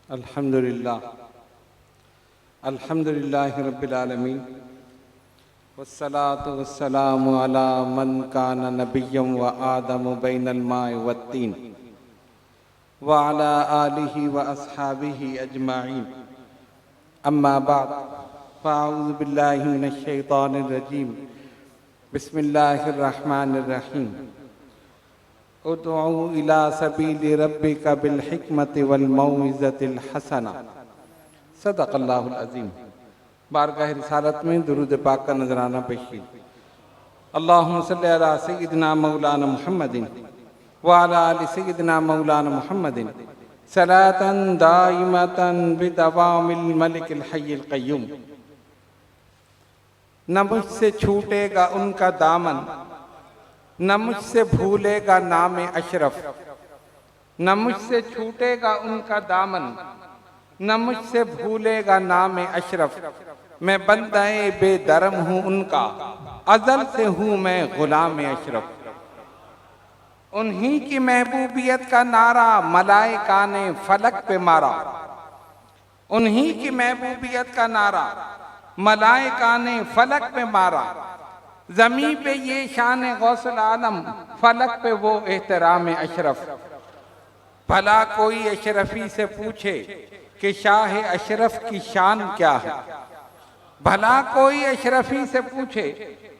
अल्हम्दुलिल्लाह अल्हम्दुलिल्लाहि रब्बिल आलमीन वस्सलातु वस्सलामु अला मन काना नबिय्यम व आदमु बैनल माइ वत्तीन व अला आलिहि व अस्हाबिहि अजमाइन अम्मा बाद फ़अऊज़ु बिल्लाहि मिनश शैतानिर रजीम बिस्मिल्लाहिर रहमानिर रहीम उदउ इला सबीली रब्बिका बिल हिकमति वल मौइज़तिल हसना सदक़ल्लाहुल अज़ीम। बारगाह रिसालत में दुरूद पाक का नजराना पेश की। अल्लाहुम्मा सल्लि अला सय्यिदिना मौलाना मुहम्मदिन व अला आलि सय्यिदिना मौलाना मुहम्मदिन सलातन दाइमतन बिदवामिल मलिकिल हय्यिल क़य्यूम। न मुझसे छूटेगा उनका दामन, न मुझसे भूलेगा नाम अशरफ, न मुझसे छूटेगा उनका दामन, न मुझसे भूलेगा नाम अशरफ। मैं बंदाए बेदरम हूँ उनका, अज़ल से हूँ मैं गुलाम अशरफ। उन्हीं की महबूबियत का नारा मलाइका ने फलक पे मारा, उन्हीं की महबूबियत का नारा मलाइका ने फलक पे मारा। ज़मीं पे ये शान गौसल आलम, फलक पे वो एहतराम अशरफ। भला कोई अशरफी से पूछे कि शाह अशरफ की शान क्या है, भला कोई अशरफी से पूछे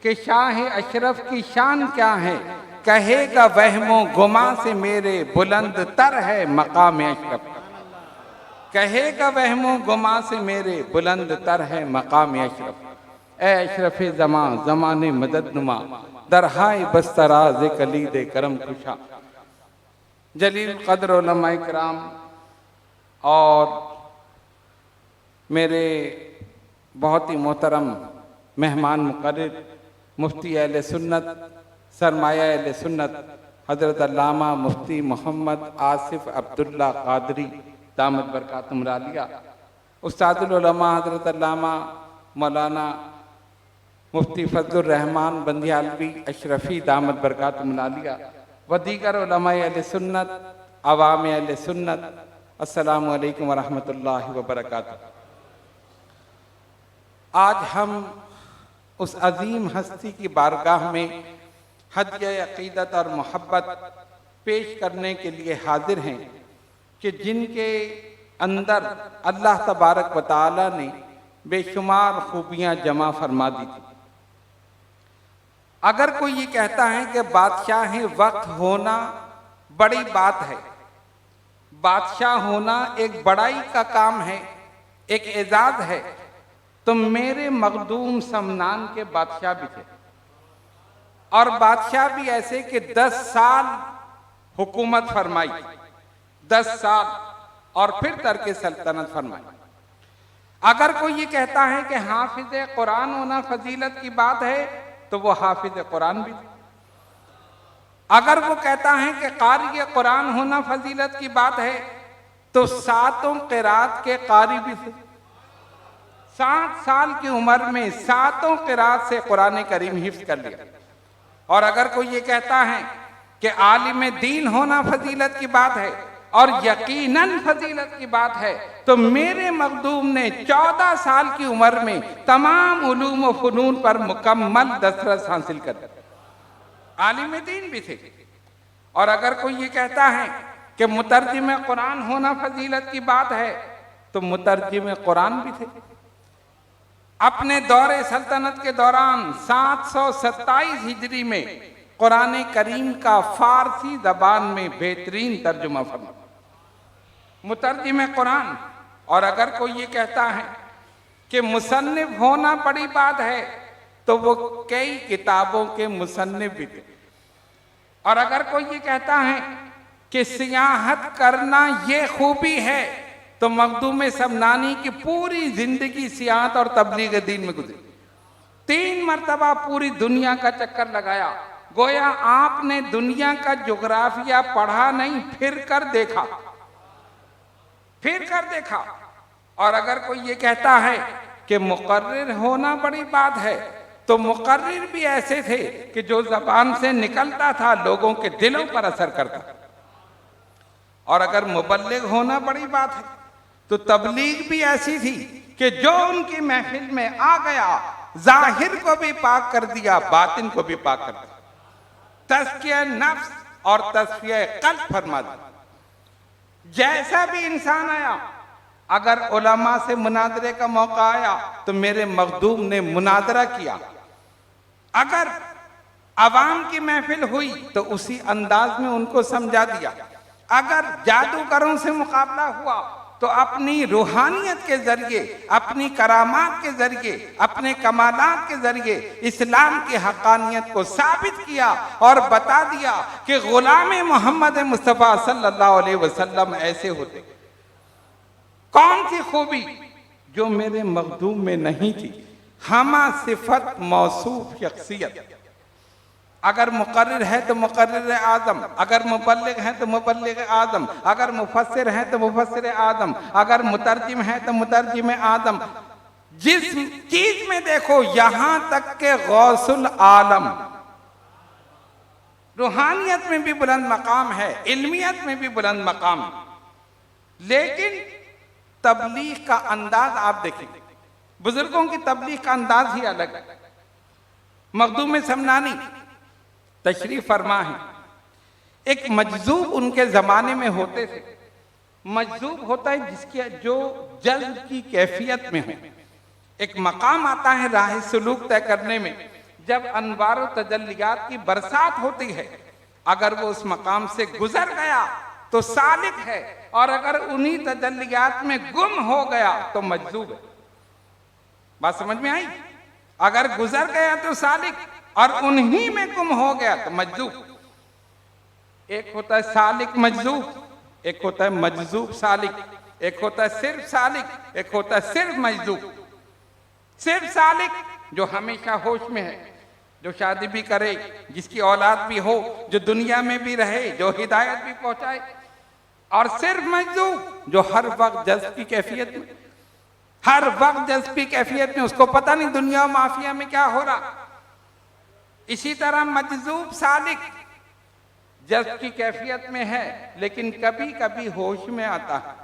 कि शाह अशरफ की शान क्या है, कहेगा वहमो गुमा से मेरे बुलंद तर है मकाम अशरफ। कहेगा वहमो गुमा से मेरे बुलंद तर है मकाम अशरफ। ए अशरफ ज़मां ज़माने मदद नुमा, दरहाए बस्तराज कलीद करम खुशा। जलील क़द्र उलमाए किराम और मेरे बहुत ही मोहतरम मेहमान मुक़र्रिर मुफ्ती अहले सुन्नत सरमाया अहले सुन्नत हज़रत अल्लामा मुफ्ती मोहम्मद आसिफ अब्दुल्ला क़ादरी दामत बरकातुहुम आलिया, उस्तादुल उलमा हज़रत अल्लामा मौलाना मुफ्ती फजलुर रहमान बंदियालवी अशरफी दामत बरकातुहुम आलिया व दीगर उलमाए अहले सुन्नत अवाम अहले सुन्नत, अस्सलामु अलैकुम व रहमतुल्लाहि व बरकातुहू। आज हम उस अजीम हस्ती की बारगाह में हदिया अक़ीदत और मोहब्बत पेश करने के लिए हाजिर हैं कि जिनके अंदर अल्लाह तबारक व तआला ने बेशुमार खूबियाँ जमा फरमा दी थी। अगर कोई ये कहता है कि बादशाह वक्त होना बड़ी बात है, बादशाह होना एक बड़ाई का काम है, एक एजाज है, तो मेरे मखदूम समनान के बादशाह भी थे और बादशाह भी ऐसे कि 10 साल हुकूमत फरमाई, 10 साल और फिर तर्क सल्तनत फरमाई। अगर कोई ये कहता है कि हाफिज कुरान होना फजीलत की बात है, तो वो हाफिज कुरान भी थे। अगर वो कहता है कि कारी कुरान होना फजीलत की बात है, तो 7 क़िरात के कारी भी थे। 7 साल की उम्र में 7 क़िरात से कुरान करीम हिफ्ज़ कर लिया। और अगर कोई ये कहता है कि आलिम दीन होना फजीलत की बात है और यकीनन फजीलत की बात है, तो मेरे मखदूम ने 14 साल की उम्र में तमाम उलूम व फ़नून पर मुकम्मल दस्तरस हासिल कर दिया, आलिम दीन भी थे। और अगर कोई ये कहता है कि मुतर्जिम कुरान होना फजीलत की बात है, तो मुतर्जिम कुरान भी थे। अपने दौरे सल्तनत के दौरान 727 हिजरी में कुरान करीम का फारसी ज़बान में बेहतरीन तर्जुमा फरमा, मुतर्जिम कुरान। और अगर कोई ये कहता है कि मुसन्निफ होना बड़ी बात है, तो वो कई किताबों के मुसन्निफ भी थे। और अगर कोई ये कहता है कि सियाहत करना ये खूबी है, तो मखदूम समनानी की पूरी जिंदगी सियाहत और तबलीग दीन में गुजरी। 3 मरतबा पूरी दुनिया का चक्कर लगाया। गोया आपने दुनिया का जोग्राफिया पढ़ा नहीं, फिर कर देखा, फिर कर देखा। और अगर कोई ये कहता है कि मुकर्रिर होना बड़ी बात है, तो मुकर्रिर भी ऐसे थे कि जो ज़बान से निकलता था लोगों के दिलों पर असर करता। और अगर मुबल्लिग होना बड़ी बात है, तो तबलीग भी ऐसी थी कि जो उनकी महफिल में आ गया जाहिर को भी पाक कर दिया, बातिन को भी पाक कर दिया। तज़किया नफ्स और तज़किया क़ल्ब फरमा दिया। जैसा भी इंसान आया, अगर उलमा से मुनादरे का मौका आया तो मेरे मखदूम ने मुनादरा किया। अगर अवाम की महफिल हुई तो उसी अंदाज में उनको समझा दिया। अगर जादूगरों से मुकाबला हुआ तो अपनी रूहानियत के जरिए, अपनी करामात के जरिए, अपने कमालात के जरिए इस्लाम की हक़ानियत को साबित किया और बता दिया कि गुलाम मोहम्मद मुस्तफ़ा सल्लल्लाहु अलैहि वसल्लम ऐसे होते। कौन सी खूबी जो मेरे मखदूम में नहीं थी? हमा सिफत मौसूफ शख्सियत। अगर मुकर्रिर है तो मुकर्रिर आज़म, अगर मुबल्लिग है तो मुबल्लिग आज़म, अगर मुफस्सिर है तो मुफस्सिर आज़म, अगर मुतरजिम है तो मुतरजिम आज़म। जिस चीज में देखो, यहां तक के गौसुल आलम। रूहानियत में भी बुलंद मकाम है, इल्मियत में भी बुलंद मकाम है, लेकिन तबलीग का अंदाज आप देखें। बुजुर्गों की तबलीग का अंदाज ही अलग है। मखदूम समनानी तशरीफ फरमा है। एक मजजूब उनके जमाने में होते थे। मजजूब होता है जिसके जो जज्ब की कैफियत में हो। एक मकाम आता है राह सुलूक तय करने में, जब अनवार और तजल्लियात की बरसात होती है। अगर वो उस मकाम से गुजर गया तो सालिक है, और अगर उन्हीं तजल्लियात में गुम हो गया तो मजजूब है। बात समझ में आई? अगर गुजर गया तो सालिक, और उन्हीं में गुम हो गया तो मजजूब। एक होता है सालिक मजजूब, एक होता है मजजूब सालिक, एक होता है सिर्फ सालिक, एक होता है सिर्फ मजजूब। सिर्फ सालिक जो हमेशा होश में है, जो शादी भी करे, जिसकी औलाद भी हो, जो दुनिया में भी रहे, जो हिदायत भी पहुंचाए। और सिर्फ मजजूब जो हर वक्त जज्ब की कैफियत में, हर वक्त जज्ब की कैफियत में, उसको पता नहीं दुनिया माफिया में क्या हो रहा। इसी तरह मजजूब सालिक जज्ब की कैफियत में है, लेकिन कभी कभी होश में आता है।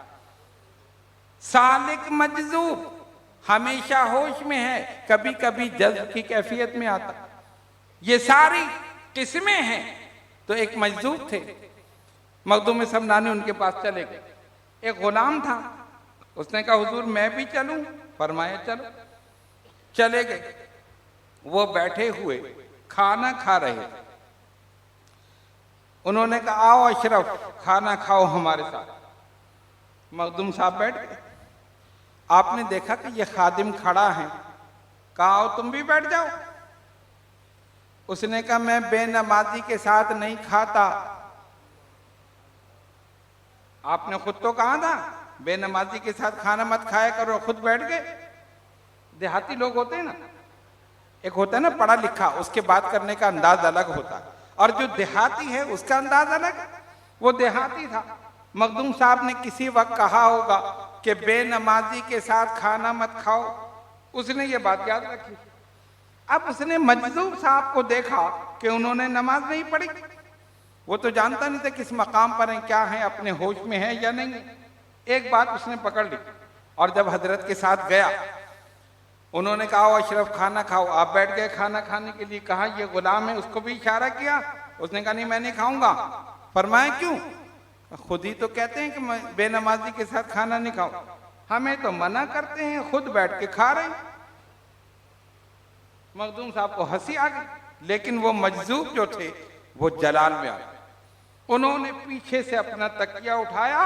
सालिक मजजूब हमेशा होश में है, कभी कभी जज्ब की कैफियत में आता। ये सारी किस्में हैं। तो एक मजजूब थे, मखदूम समनानी उनके पास चले गए। एक गुलाम था, उसने कहा हुजूर मैं भी चलूं? फरमाया चलो। चले गए। वो बैठे हुए खाना खा रहे थे। उन्होंने कहा आओ अशरफ खाना खाओ हमारे साथ। मखदूम साहब बैठ गए। आपने देखा कि ये खादिम खड़ा है, कहा आओ तुम भी बैठ जाओ। उसने कहा मैं बेनमाजी के साथ नहीं खाता। आपने खुद तो कहा था बेनमाजी के साथ खाना मत खाया करो, खुद बैठ गए। देहाती लोग होते हैं ना, एक होता है ना पढ़ा लिखा, उसके बात करने का अंदाज अलग होता है, और जो देहाती है उसका अंदाज अलग। वो देहाती था। मखदूम साहब ने किसी वक्त कहा होगा कि बेनमाजी के साथ खाना मत खाओ, उसने ये बात याद रखी। अब उसने मजजूब साहब को देखा कि उन्होंने नमाज नहीं पढ़ी। वो तो जानता नहीं था किस मकाम पर है, क्या है, अपने होश में है या नहीं। एक बात उसने पकड़ ली, और जब हजरत के साथ गया, उन्होंने कहा अशरफ खाना खाओ। आप बैठ गए खाना खाने के लिए। कहा ये गुलाम है, उसको भी इशारा किया। उसने कहा नहीं मैं नहीं खाऊंगा। फरमाया क्यों? खुद ही तो कहते हैं कि बेनमाजी के साथ खाना नहीं खाओ। हमें तो मना करते हैं, खुद बैठ के खा रहे। मखदूम साहब को हंसी आ गई, लेकिन वो मजजूब जो थे वो जलाल में आ गए। उन्होंने पीछे से अपना तकिया उठाया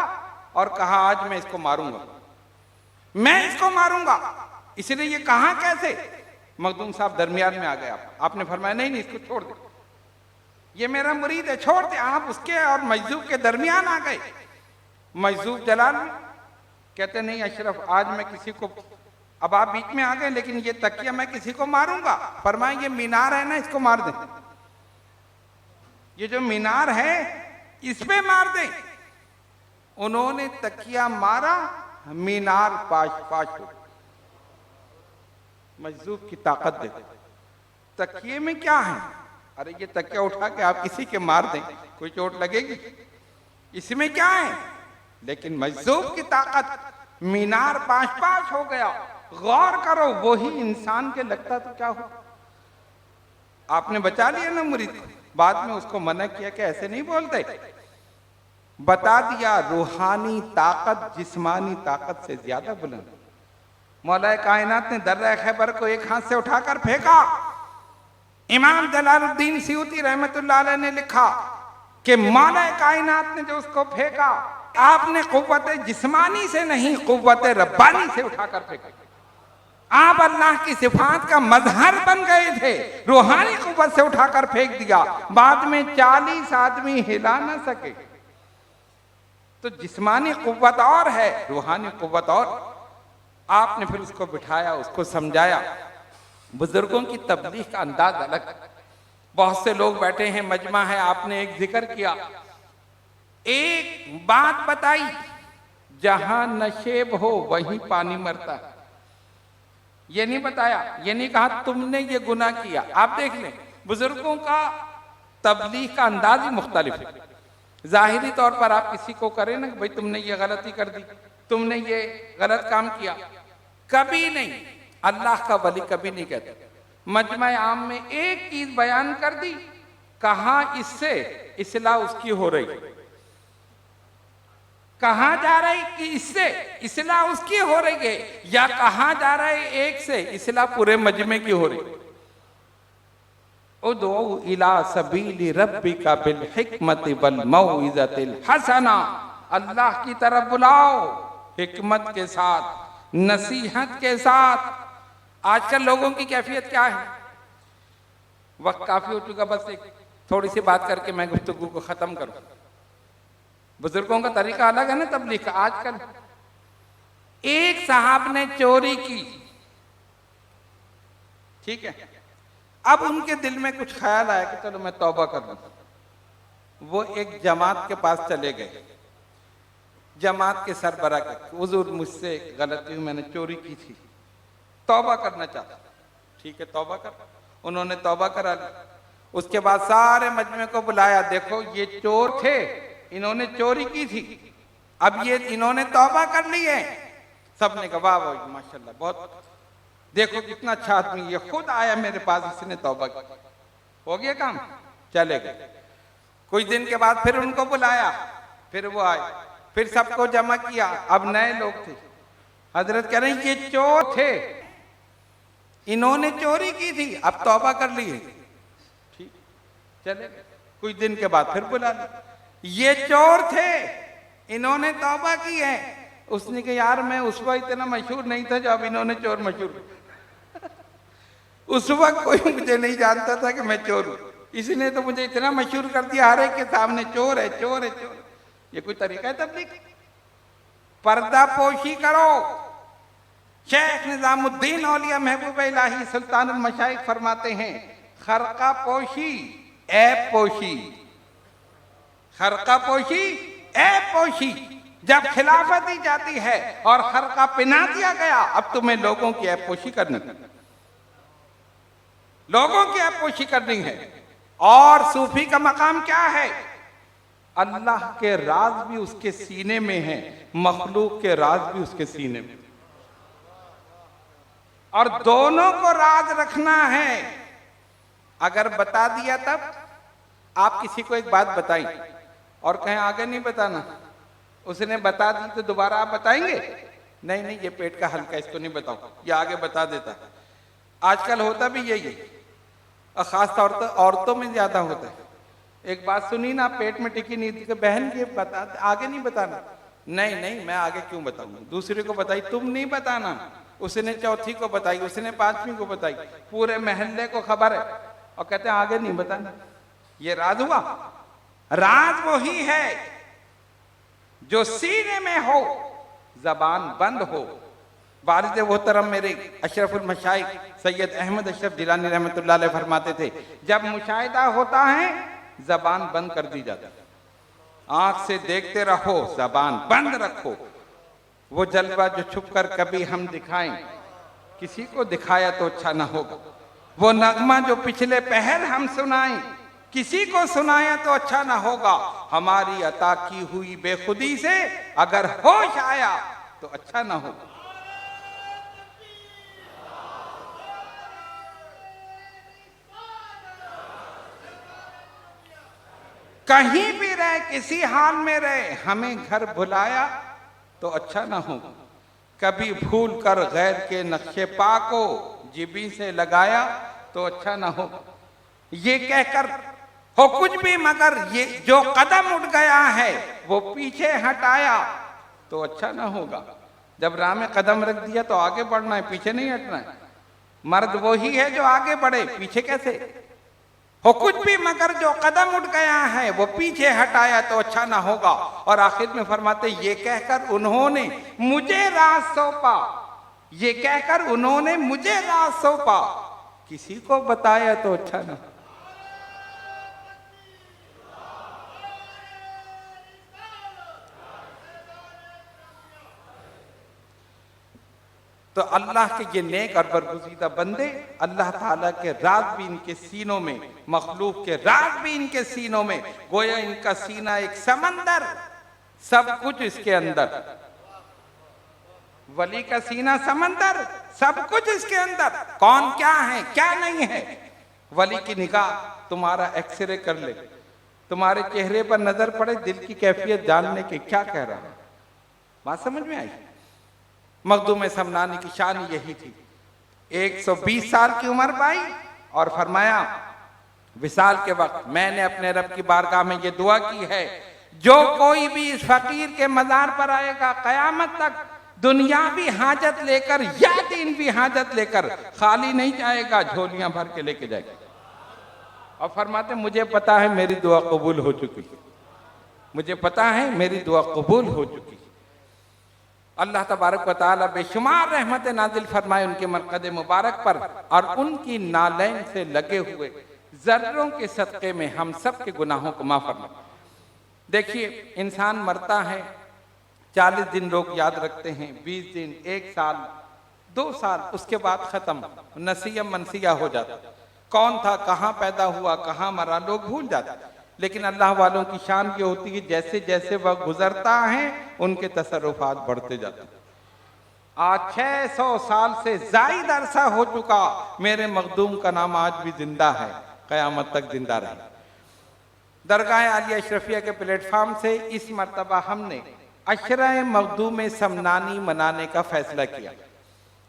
और कहा आज मैं इसको मारूंगा, मैं इसको मारूंगा। इसलिए ये कहा कैसे? मखदूम साहब दरमियान में आ गए। आपने फरमाया नहीं नहीं इसको छोड़ दे, ये मेरा मुरीद है, छोड़ दे। आप उसके और मजजूब के दरमियान आ गए। मजजूब जलाल में कहते नहीं अशरफ आज मैं किसी को, अब आप बीच में आ गए, लेकिन ये तकिया मैं किसी को मारूंगा। फरमाया ये मीनार है ना, इसको मार दे। ये जो मीनार है इस पे मार दे। उन्होंने तकिया मारा, मीनार पाश पाश हो। मजजूब की ताकत देखो। तकिए में क्या है? अरे ये तकिया उठा के आप किसी के मार दें, कोई चोट लगेगी? इसमें क्या है? लेकिन मजजूब की ताकत, मीनार पांच पांच हो गया। गौर करो, वही इंसान के लगता तो क्या हो। आपने बचा लिया ना मुरीद को, बाद में उसको मना किया कि ऐसे नहीं बोलते, बता दिया रूहानी ताकत जिस्मानी ताकत से ज्यादा बुलंद। मौला कायनात ने दर्रा खैबर को एक हाथ से उठाकर फेंका। इमाम जलालुद्दीन सियूती रहमतुल्लाह अलैह ने लिखा कि मौला कायनात ने जो उसको फेंका, आपने कुव्वत जिस्मानी से नहीं, कुव्वत रब्बानी से उठाकर फेंका। आप अल्लाह की सिफात का मजहर बन गए थे, रूहानी कुव्वत से उठाकर फेंक दिया। बाद में 40 आदमी हिला ना सके। तो जिस्मानी कुव्वत और है, रूहानी कुव्वत और। आपने फिर उसको बिठाया, उसको समझाया। बुजुर्गों की तबलीग का अंदाज अलग। बहुत से लोग बैठे हैं, मजमा है, आपने एक जिक्र किया, एक बात बताई, जहां नशेब हो वहीं पानी मरता है। ये नहीं बताया, ये नहीं कहा तुमने ये गुनाह किया। आप देख लें, बुजुर्गों का तबलीग का अंदाज ही मुख्तलिफ है। जाहिरी तौर पर आप किसी को करें ना कि भाई तुमने ये गलती कर दी, तुमने ये गलत काम किया, कभी नहीं। अल्लाह का वली कभी नहीं कहता। मजमा आम में एक चीज बयान कर दी, कहा इससे इस्लाह उसकी हो रही, कहा जा रही कि इससे इस्लाह उसकी हो रही है, या कहा जा रहा है एक से इस्लाह पूरे मजमे की हो रही। उदउ इला सबीली रब्बिका बिल हिकमति वल मौइज़तिल हसना, अल्लाह की तरफ बुलाओ हिकमत के साथ, नसीहत के साथ। आजकल लोगों की कैफियत क्या है? वक्त काफी हो चुका, बस एक थोड़ी सी बात करके मैं गुफ्तगू को खत्म करूं। बुजुर्गों का तरीका अलग है ना तबलीग का। आजकल एक साहब ने चोरी की, ठीक है, अब उनके दिल में कुछ ख्याल आया कि चलो मैं तौबा कर लूं। वो एक जमात के पास चले गए, जमात के सरबराह के, हुजूर मुझसे गलती हुई, मैंने चोरी की थी, तौबा करना चाहता। ठीक है, तौबा कर। उन्होंने तौबा करा ली। उसके बाद सारे मजमे को बुलाया, देखो ये चोर थे, इन्होंने चोरी की थी, अब ये इन्होंने तौबा कर ली है। सबने कहा वाह वाह माशाल्लाह, बहुत, देखो कितना अच्छा आदमी, ये खुद आया मेरे पास, इसने तौबा की, हो गया काम, चले गए। कुछ दिन के बाद फिर उनको बुलाया, फिर वो आए, फिर सबको जमा किया। अब नए लोग थे, हजरत कह रहे हैं ये चोर थे, इन्होंने चोरी की थी, अब तौबा कर ली है। ठीक, चले गए। कुछ दिन के बाद फिर बुला लिया, ये चोर थे, इन्होंने तौबा की है। उसने कहा यार मैं उस वक्त इतना मशहूर नहीं था जो अब इन्होंने चोर मशहूर उस वक्त कोई मुझे नहीं जानता था कि मैं चोर हूं, इसने तो मुझे इतना मशहूर कर दिया हर एक के सामने, चोर है चोर है चोर। ये कोई तरीका है तबलीग? पर्दा पोशी करो। शेख निजामुद्दीन औलिया महबूब इलाही सुल्तानुल मशाइख फरमाते हैं, खरका पोशी ऐब पोशी, खरका पोशी ऐब पोशी। जब खिलाफत दी जाती है और खरका पिना दिया गया, अब तुम्हें लोगों की ऐब पोशी करनी, लोगों की ऐब पोशी करनी है। और सूफी का मकाम क्या है? अल्लाह के राज भी उसके सीने में है, मखलूक के राज भी उसके सीने में, और दोनों को राज रखना है। अगर बता दिया तब आप किसी को एक बात बताई और कहें आगे नहीं बताना, उसने बता दी तो दोबारा आप बताएंगे? नहीं नहीं, ये पेट का हल्का, इसको नहीं बताओ, ये आगे बता देता। आजकल होता भी यही है, और खास तौर पर औरतों में ज्यादा होता है। एक बात सुनी ना, पेट में टिकी नहीं थी, बहन ये बता, आगे नहीं बताना। नहीं नहीं, मैं आगे क्यों बताऊंगा? दूसरे को बताई, तुम नहीं बताना। उसने चौथी को बताई, उसने पांचवी को बताई, पूरे महल्ले को खबर है, और कहते हैं आगे नहीं बताना। ये राज हुआ? राज वही है जो सीने में हो, जबान बंद हो। वालिद मोहतरम मेरे अशरफुल मशाइख सैयद अहमद अशरफ जिलानी रहमतुल्लाह अलैह फरमाते थे, जब मुशाहिदा होता है जबान बंद कर दी जाती है। आंख से देखते रहो, जबान बंद रखो। वो जलवा जो छुप कर कभी हम दिखाएं, किसी को दिखाया तो अच्छा ना होगा। वो नगमा जो पिछले पहर हम सुनाएं, किसी को सुनाया तो अच्छा ना होगा। हमारी अता की हुई बेखुदी से अगर होश आया तो अच्छा ना हो। कहीं भी रहे, किसी हाल में रहे, हमें घर बुलाया तो अच्छा ना हो। कभी भूल कर गैर के नक्शे पा को जीबी से लगाया तो अच्छा ना हो। ये कहकर हो कुछ भी मगर ये जो कदम उठ गया है वो पीछे हटाया तो अच्छा ना होगा। जब राह में कदम रख दिया तो आगे बढ़ना है, पीछे नहीं हटना है। मर्द वो ही है जो आगे बढ़े, पीछे कैसे। हो कुछ भी मगर जो कदम उठ गया है वो पीछे हटाया तो अच्छा ना होगा। और आखिर में फरमाते ये कहकर उन्होंने मुझे राज सौंपा, ये कहकर उन्होंने मुझे राज सौंपा, किसी को बताया तो अच्छा ना। तो अल्लाह के ये नेक और बरगुज़ीदा बंदे, अल्लाह ताला के राज भी इनके सीनों में, मखलूक के राज भी इनके सीनों में। गोया इनका सीना एक समंदर, सब कुछ इसके अंदर। वली का सीना समंदर, सब कुछ इसके अंदर। कौन क्या है क्या नहीं है। वली की निगाह तुम्हारा एक्सरे कर ले, तुम्हारे चेहरे पर नजर पड़े, दिल की कैफियत जानने के क्या कह रहा है। बात समझ में आई। मखदूम समनानी की शान यही थी। 120 साल की उम्र पाई और फरमाया विसाल के वक्त मैंने अपने रब की बारगाह में ये दुआ की है, जो कोई भी इस फकीर के मजार पर आएगा कयामत तक दुनियावी हाजत लेकर या दीन भी हाजत लेकर खाली नहीं जाएगा, झोलियां भर के लेके जाएगा। और फरमाते मुझे पता है मेरी दुआ कबूल हो चुकी, मुझे पता है मेरी दुआ कबूल हो चुकी। अल्लाह तबारक व तआला बेशुमार रहमत नाजिल फरमाए उनके मरकद मुबारक पर, और उनकी नालैन से लगे हुए जर्रों के सदक़े में हम सब के गुनाहों को माफ़ फरमाए। देखिए इंसान मरता है, 40 दिन लोग याद रखते हैं, 20 दिन, 1 साल, 2 साल, उसके बाद ख़त्म, नसिया मनसिया हो जाता। कौन था, कहाँ पैदा हुआ, कहाँ मरा, लोग भूल जाते। लेकिन अल्लाह वालों की शान ये होती है जैसे जैसे वह गुजरता है उनके तसर्रुफात बढ़ते जाते हैं। आज 600 साल से ज़ायद अरसा हो चुका, मेरे मखदूम का नाम आज भी जिंदा है, क़यामत तक जिंदा रहे। दरगाह आलिया अशरफिया के प्लेटफार्म से इस मर्तबा हमने अशरा मखदूम समनानी मनाने का फैसला किया,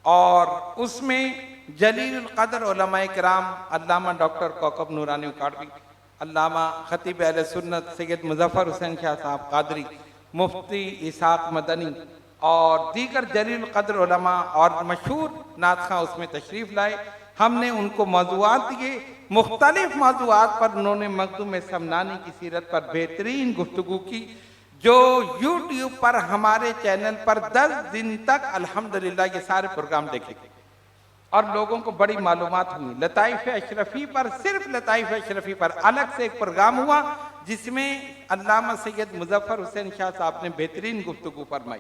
और उसमें जलील क़द्र उलमाए किराम अल्लामा डॉक्टर कौकब नूरानी उकाड़वी, अल्लामा खतीब अहले सुन्नत सैयद मुज़फ़्फ़र हुसैन शाह साहब कादरी, मुफ्ती इसाक मदनी और दीगर जलील क़द्र उलमा और मशहूर नात ख़ां उसमें तशरीफ़ लाए। हमने उनको मौज़ूआत दिए, मुख्तलिफ मौज़ूआत पर उन्होंने मखदूम समनानी की सीरत पर बेहतरीन गुफ्तगू की, जो यूट्यूब पर हमारे चैनल पर 10 दिन तक अल्हम्दुलिल्लाह ये सारे प्रोग्राम देखे और लोगों को बड़ी मालूमात हुई। लताइफ अशरफी पर, सिर्फ लताइफ अशरफी पर अलग से एक प्रोग्राम हुआ जिसमें अल्लामा सैयद मुज़फ़्फ़र हुसैन शाह साहब ने बेहतरीन गुफ्तगू फरमाई।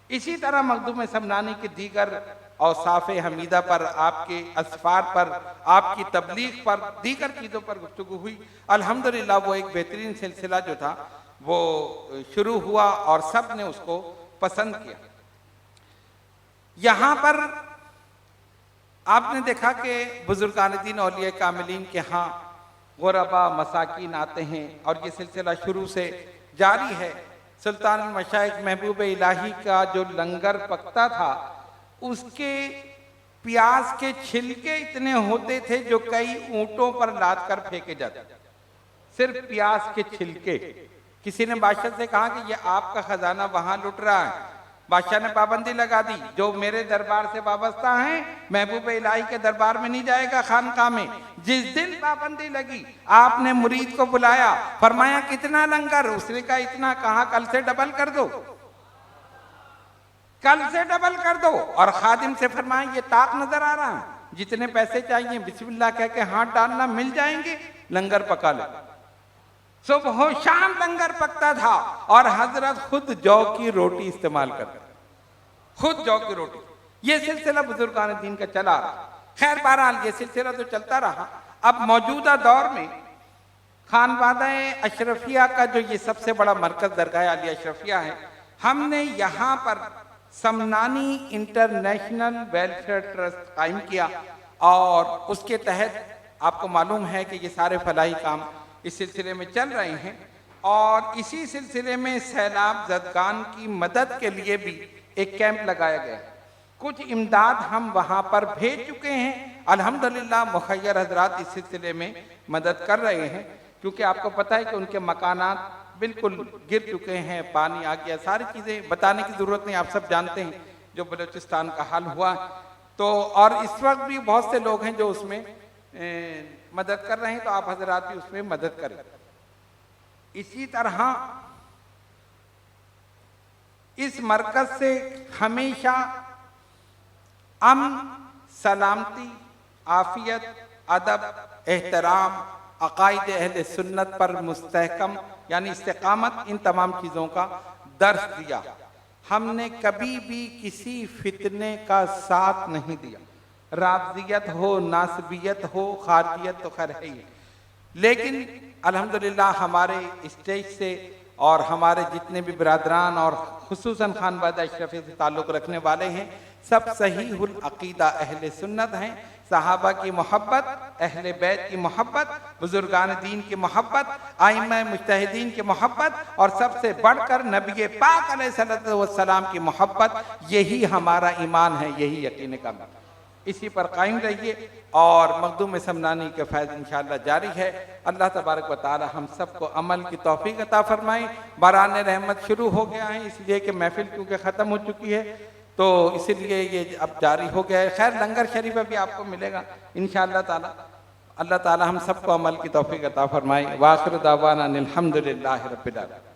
इसी तरह मखदूम समनानी के दीगर औसाफ़ हमीदा पर, आपके असफ़ार पर, आपकी तबलीग पर, दीगर चीज़ों पर गुफ्तगू हुई। अल्हम्दुलिल्लाह वो एक बेहतरीन सिलसिला जो था वो शुरू हुआ और सब ने उसको पसंद किया। यहाँ पर आपने देखा कि बुजुर्गान दीन औलिया कामिलीन के यहाँ गुरबा मसाकीन आते हैं और ये सिलसिला शुरू से जारी है। सुल्तान मशाइख महबूब इलाही का जो लंगर पकता था उसके प्याज के छिलके इतने होते थे जो कई ऊंटों पर लाद कर फेंके जाते, सिर्फ प्याज के छिलके। किसी ने बादशाह से कहा कि ये आपका खजाना वहां लुट रहा है। बादशाह ने पाबंदी लगा दी, जो मेरे दरबार से वाबस्ता है महबूब इलाही के दरबार में नहीं जाएगा खानका में। जिस दिन पाबंदी लगी आपने मुरीद को बुलाया, फरमाया कितना लंगर, उसने कहा इतना। कहा कल से डबल कर दो, कल से डबल कर दो। और खादिम से फरमाया ये ताक नजर आ रहा है, जितने पैसे चाहिए बिस्मिल्लाह कह के हाथ डालना, मिल जाएंगे, लंगर पका लो। सुबह शाम लंगर पकता था और हजरत खुद जौ की रोटी इस्तेमाल करते, खुद जौ की रोटी। ये सिलसिला बुजुर्गान दीन का चला रहा। खैर बहरहाल ये सिलसिला तो चलता रहा। अब मौजूदा दौर में खानवादा अशरफिया का जो ये सबसे बड़ा मरकज दरगाह आलिया अशरफिया है, हमने यहाँ पर समनानी इंटरनेशनल वेलफेयर ट्रस्ट कायम किया और उसके तहत आपको मालूम है कि ये सारे फलाही काम इस सिलसिले में चल रहे हैं। और इसी सिलसिले में सैलाब ज़दगान की मदद के लिए भी एक कैंप लगाया गया। कुछ इमदाद हम वहाँ पर भेज चुके हैं। अल्हम्दुलिल्लाह मुखय्यर हजरात इस सिलसिले में मदद कर रहे हैं, क्योंकि आपको पता है कि उनके मकानात बिल्कुल गिर चुके हैं, पानी आ गया, सारी चीज़ें बताने की ज़रूरत नहीं, आप सब जानते हैं जो बलूचिस्तान का हाल हुआ। तो और इस वक्त भी बहुत से लोग हैं जो उसमें मदद कर रहे हैं, तो आप हजरात भी उसमें मदद करें। इसी तरह इस मरकज से हमेशा अमन, सलामती, आफियत, अदब, एहतराम, अकायद अहले सुन्नत पर मुस्तहकम यानी इस्तिकामत, इन तमाम चीज़ों का दर्स दिया। हमने कभी भी किसी फितने का साथ नहीं दिया, राफ़ज़ियत हो, नासबियत हो, खारजियत तो खैर है ही, लेकिन अल्हम्दुलिल्लाह हमारे स्टेज से और हमारे जितने भी बिरादरान और खुसूसन खानवादा अशरफी से ताल्लुक़ रखने वाले हैं, सब सहीहुल अक़ीदा अहले सुन्नत हैं। सहाबा की मोहब्बत, अहले बैत की मोहब्बत, बुजुर्गान दीन की मोहब्बत, आइम्मा मुज्तहिदीन की मोहब्बत और सबसे बढ़कर नबी पाक अलैहिस्सलातु वस्सलाम की मोहब्बत, यही हमारा ईमान है, यही यकीन का। इसी पर कायम रहिए और मखदूम समनानी के फैज़ इंशाअल्लाह जारी है। अल्लाह तबारक व तआला हम सबको अमल की तौफीक अता फरमाए। बारान रहमत शुरू हो गया है, इसलिए कि महफिल क्योंकि ख़त्म हो चुकी है, तो इसीलिए ये अब जारी हो गया है। खैर लंगर शरीफ भी आपको मिलेगा इंशाअल्लाह ताला। अल्लाह ताला हम सबको अमल की तौफीक अता फरमाए। वाखिर दावाना अनिल हम्दुलिल्लाहि रब्बिल आलमीन।